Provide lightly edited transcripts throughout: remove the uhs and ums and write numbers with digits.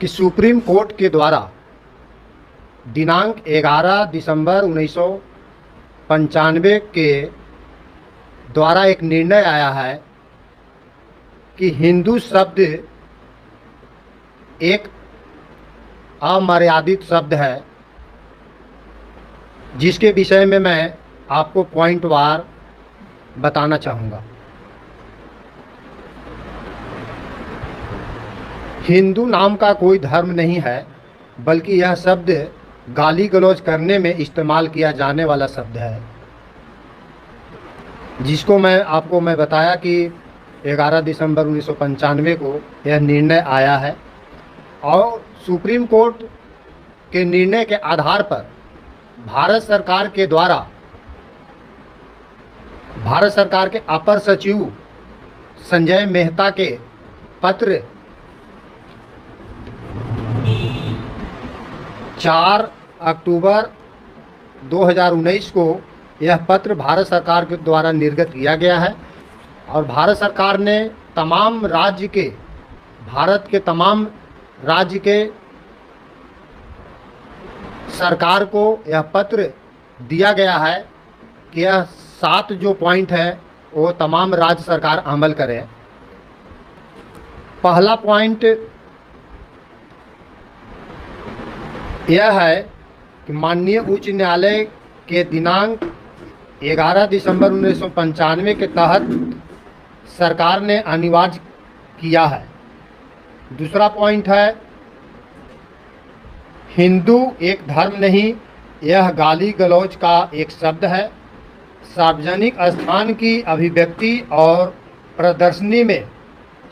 कि supreme court के द्वारा दिनांक 11 दिसंबर 1995 के द्वारा एक निर्णय आया है कि हिंदू शब्द एक अमर्यादित शब्द है, जिसके विषय में मैं आपको पॉइंट वार बताना चाहूँगा। हिंदू नाम का कोई धर्म नहीं है, बल्कि यह शब्द गाली गलौज करने में इस्तेमाल किया जाने वाला शब्द है, जिसको मैं बताया कि 11 दिसंबर 1995 को यह निर्णय आया है और सुप्रीम कोर्ट के निर्णय के आधार पर भारत सरकार के द्वारा भारत सरकार के अपर सचिव संजय मेहता के पत्र 4 अक्टूबर 2019 को यह पत्र भारत सरकार के द्वारा निर्गत किया गया है और भारत सरकार ने भारत के तमाम राज्य के सरकार को यह पत्र दिया गया है कि यह 7 जो पॉइंट है वो तमाम राज्य सरकार अमल करें। पहला पॉइंट यह है कि माननीय उच्च न्यायालय के दिनांक 11 दिसंबर 1995 के तहत सरकार ने अनिवार्य किया है। दूसरा पॉइंट है, हिंदू एक धर्म नहीं, यह गाली गलौज का एक शब्द है। सार्वजनिक स्थान की अभिव्यक्ति और प्रदर्शनी में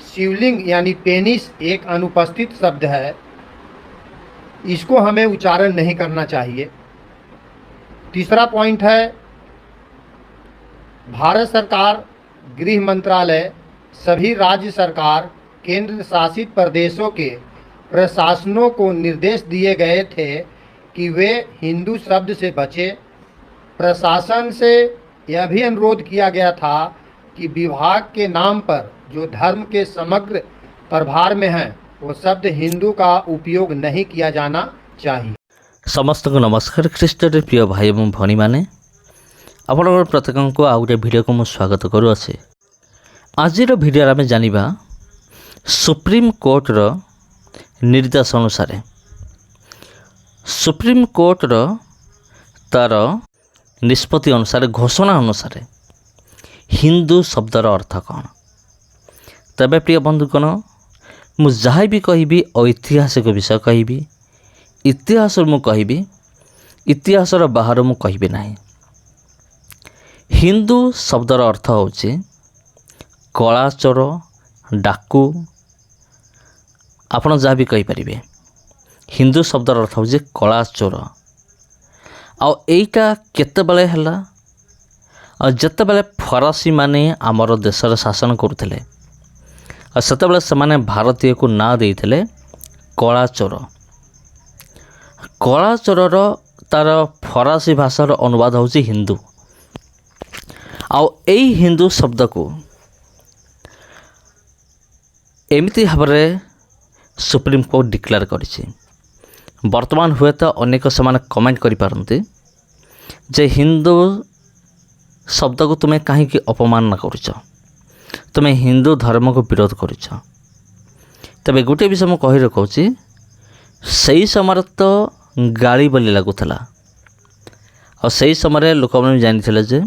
शिवलिंग यानी पेनिस एक अनुपस्थित शब्द है, इसको हमें उच्चारण नहीं करना चाहिए। तीसरा पॉइंट है, भारत सरकार गृह मंत्रालय सभी राज्य सरकार केंद्र शासित प्रदेशों के प्रशासनों को निर्देश दिए गए थे कि वे हिंदू शब्द से बचे। प्रशासन से यह भी अनुरोध किया गया था कि विभाग के नाम पर जो धर्म के समग्र प्रभार में है वो शब्द हिंदू का उपयोग नहीं किया जाना चाहिए। समस्त को नमस्कार। ख्रीष्टर प्रिय भाई एवं भनी माने आपन प्रत्येक को आउ गोटे वीडियो को मुझे स्वागत करुचे। आज वीडियो आम जानिबा सुप्रीम कोर्टर निर्देश अनुसार सुप्रीम कोर्टर तार निष्पत्ति अनुसार घोषणा अनुसार हिंदू शब्दर अर्थ कौन। तबे प्रिय बंधुगण मुझे जहाँ भी कहि ऐतिहासिक विषय कहि इतिहास मु कहि इतिहास बाहर मु कहि ना। हिंदू शब्दर अर्थ होछि कला चोर डाकू आपण जहाँ भी कहींपारे। हिंदू शब्दर अर्थ होछि कला चोर। आईटा केतबेले हला जेतेबेले फरासी माने आमर देशर शासन करुଥିଲେ सेतेबेले सेमाने भारतीय को ना देइथिले कला चोर। कला चोरर तार फरासी भाषार अनुवाद होछि हिंदू। एई हिंदू शब्द को एमिति भाବରେ सुप्रीम कोर्ट डिक्लेयर करिछि। वर्तमान हुए तो अनेक से कमेंट करिपारंती जे हिंदू शब्द को तुम्हें कहीं अपमान करुच, तुम्हें हिंदू धर्म को विरोध करुच। तबे गोटे विषय मुझे कही रखुची, सही समय तो गाली बोली लगुला और सही समय लोक मैंने जानी जे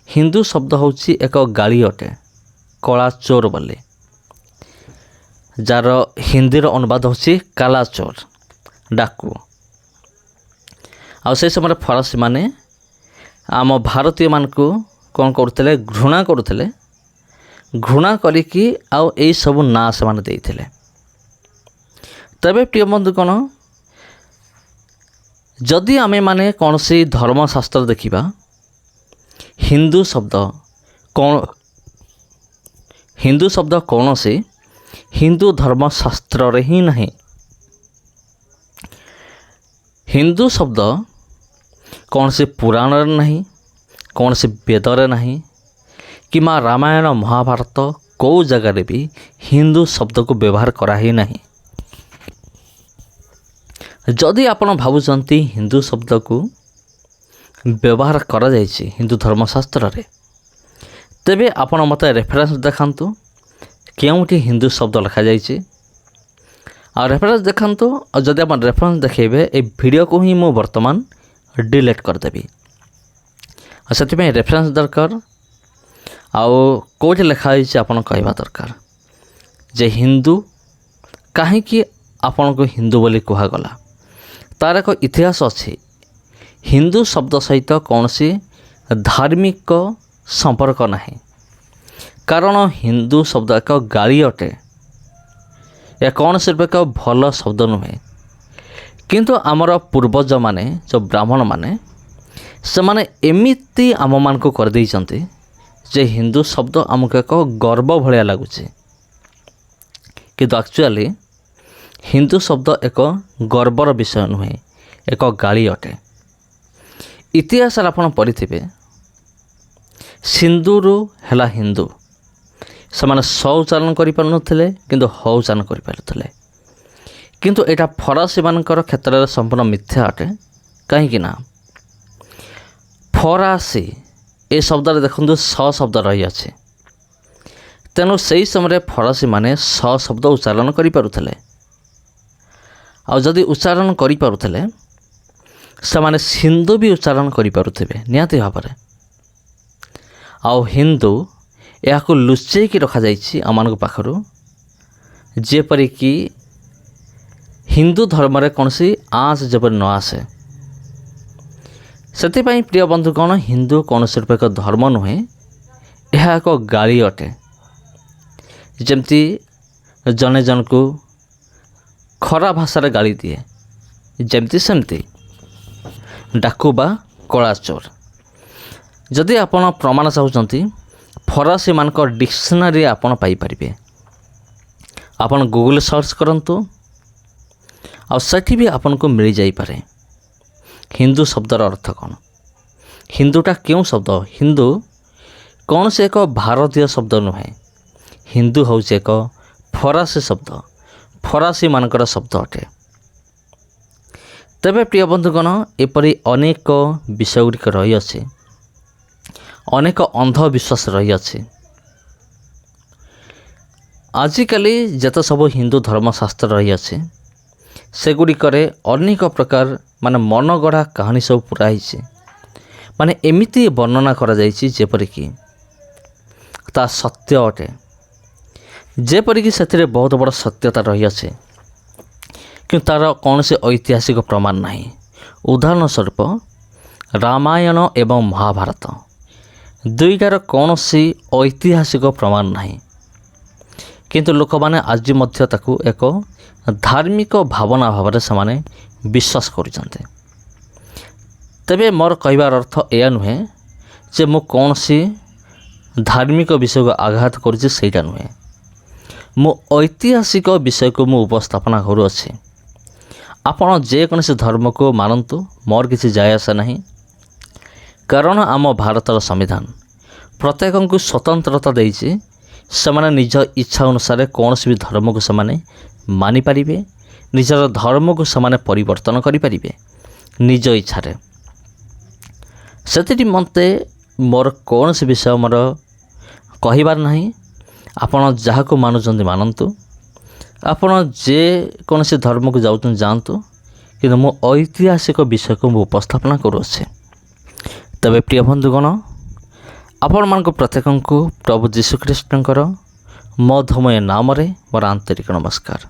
हिंदू शब्द होची एक गाली अटे कला चोर बोली, जार हिंदीर अनुवाद होची काला चोर डाकू। से समय फरासी माने आम भारतीय मान को कौन करते घृणा करिकी यही सब ना से माने देइथिले। तबे प्रिय बंधुगण जदि आमे माने कौन सी धर्मशास्त्र देखिबा हिंदू शब्द कौन से हिंदू धर्मशास्त्र रे ही नहीं। हिंदू शब्द कौन से पुराण नहीं, कौन से वेदर नहीं कि माँ रामायण महाभारत कौ जगार भी हिंदू शब्द को व्यवहार करा ही नहीं। जदि आपण भावुचंती हिंदू शब्द को व्यवहार करा जायछि हिंदू धर्मशास्त्र रे, तेबे आपण मते रेफरेंस देखांतु केउठी हिंदू शब्द लिखा जायछि आ रेफरेंस देखांतु। और जदि आपण रेफरेंस देखेबे ए वीडियो को ही मु वर्तमान डिलीट कर देबी। आ सेति में रेफरेंस दरकार आउ कोठी लिखा जायछि आपण कहबा दरकार जे हिंदू काहे कि आपण को हिंदू बोली कहा गला। तार एक इतिहास अच्छी। हिंदू शब्द सहित कौन सी धार्मिक संपर्क नहीं, कारण हिंदू शब्द एक गाली अटे, या कौन सिर्फ एक भल शब्द नुहे। किंतु आमर पूर्वज माने जो ब्राह्मण माने से माने एमिति आम मान को कर देइचंती जे हिंदू शब्द आमको एक गर्व भलिया लगुचे, किंतु एक्चुअली हिंदू शब्द एक गर्वर विषय नुहे, एक गाली अटे। इतिहास आपण पढ़िथिबे सिंधुरु हैला हिंदू से माने स उच्चारण करि पारुनथिले किंतु ह उच्चारण करि पारुथिले, किंतु एटा फरासी मानकर क्षेत्र में संपूर्ण मिथ्या अटे। कहीं ना फरासी ए शब्द देखु स शब्द रही अच्छे, तेणु से समय फरासी माने स शब्द उच्चारण करि पारुथिले। आ जदि उच्चारण करि पारुथिले से माने सिंधु भी उच्चारण करि पारुथिबे निहाती भाବରେ। आउ हिंदू याकु लुचेई कि रखा जाइछि आमानक पाखरु, जेपरि कि हिंदू धर्म रे कोनसी आँच जेपरि न आसे। सेतिपई प्रिय बंधुगण, हिंदू कौन सिर्फ एक धर्म नुहे, यह एक गाली अटे। जेमती जने जन को खरा भाषा गाली दिए, जमती सेमती डाकुबा कला चोर। जदि आपण प्रमाण चाहते फरासी मानक डिक्शनरी आपण पाई परिबे। आपण गूगल सर्च करंतु और सेठी भी आपन को मिल जाई पारे हिंदू शब्दर अर्थ कौन, हिंदूटा क्यों शब्द। हिंदू कौन से एक भारतीय शब्द नुहे, हिंदू हूँ एक फरासी शब्द, फरासी मानकर शब्द अटे। तेबे प्रिय बंधुगण, एपरी अनेक विषयगुड़िक रही अछि, अनेक अंधविश्वास रही अछि। आजिकाली जत सब हिंदू धर्मशास्त्र रही अछि सेगुड़िकरे अनेक प्रकार माने मनगढ़ा कहानी सब पूरा होइछि। माने एमिति वर्णना करा जाइछि जेपरिक ता सत्य अटे, जेपरिक से बहुत बड़ सत्यता रही अछि, किंतु तार कौन से ऐतिहासिक प्रमाण नहीं। उदाहरण स्वरूप रामायण एवं महाभारत दुईटार कौन सी ऐतिहासिक प्रमाण नहीं, किंतु लोक माने आज मध्य ताकू एक धार्मिक भावना भाव से विश्वास करुचंते। तेबे मोर कहबार अर्थ यह नुहे जे मु कौन सी धार्मिक विषय को आघात करुचे, सेटा नुहे। मु ऐतिहासिक विषय को मु उपस्थापना करुअछि। आपण जेकोसी धर्म को मानतु, मोर किसी जाय आसे नहीं, कारण आम भारतर संविधान प्रत्येक को स्वतंत्रता देइछि। सेमाने निज इच्छा अनुसार कौन भी धर्म को सेमाने मानि पारिबे, निजर धर्म को सेमाने परिवर्तन करि पारिबे निज इच्छारे। सेति मते मोर कौन से विषय मोर कहिबार नहीं। आपण जहाको मानुचंती मानतु, आपण जे कौन से धर्म को जाऊँ जातु, कि मो ऐतिहासिक विषय को उपस्थापना करुअछे। तबे प्रिय बंधुगण, आपण मान प्रत्येक को प्रभु जीशुख्रीष्टर मधुमय नाम रे मोर आंतरिक नमस्कार।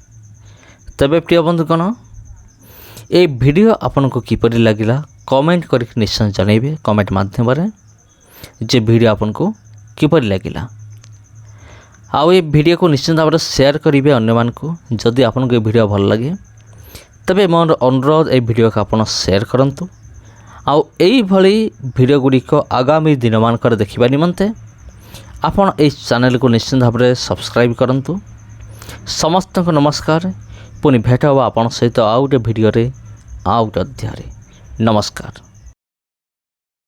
तबे प्रिय बंधुगण, ये वीडियो आपन को किपरि लागिला कमेंट करके निश्चय जनइबे कमेंट माध्यम रे जे वीडियो आपन को किपरि लागिला। आउ ये वीडियो को निश्चित भाव शेयर करेंगे अन्य मान को। जदि आपन को वीडियो भल लगे तबे मोर अनुरोध ए वीडियो को आपन शेयर करंतु। आउ एई भली वीडियो गुड़िक आगामी दिन मानकर देखिबा निमंते आपन इस चैनल को निश्चित भाव सब्सक्राइब करंतु। समस्त को नमस्कार। पुनि भेट हवा आपन सहित आउ गोटे वीडियो रे आउ गोटे अध्याय। नमस्कार।